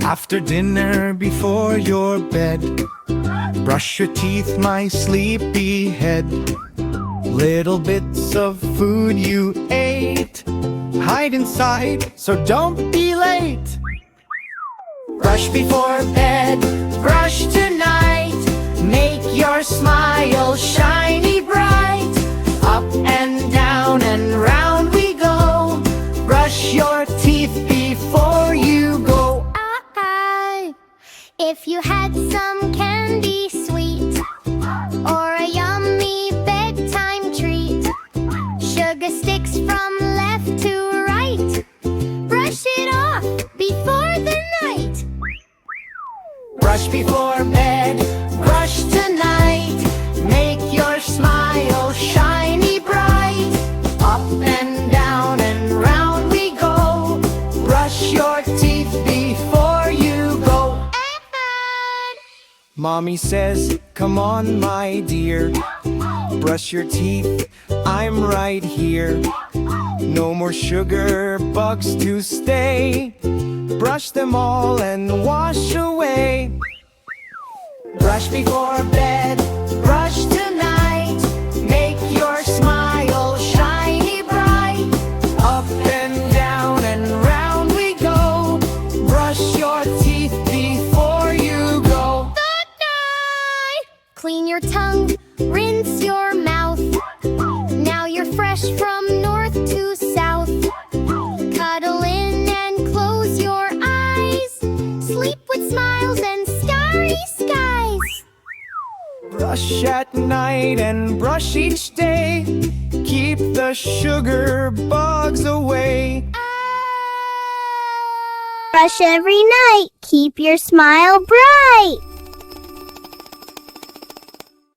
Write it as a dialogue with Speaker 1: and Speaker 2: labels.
Speaker 1: After dinner, before your bed, brush your teeth, my sleepy head. Little bits of food you ate, hide inside, so don't be late. Brush before bed, brush tonight. Make your smile shiny bright. Up and down and round we go. Brush your teeth before you go.
Speaker 2: If you had some candy sweet or a yummy bedtime treat, sugar sticks from left to right, brush it off before the night.
Speaker 1: Brush before bed, brush tonight. Make your smile shiny bright. Up and down and round we go. Brush your teeth before you go. Mommy says, come on my dear, brush your teeth, I'm right here. No more sugar bugs to stay. Brush them all and wash away. Brush before bed, brush tonight. Make your smile shiny bright. Up and down and round we go. Brush your teeth before you go.
Speaker 2: Good night! Clean your tongue, rinse your mouth. Now you're fresh from north to south. Cuddle in and close your eyes. Sleep with smiles and starry skies.
Speaker 1: Brush at night and brush each day. Keep the sugar bugs away.
Speaker 2: Brush every night. Keep your smile bright.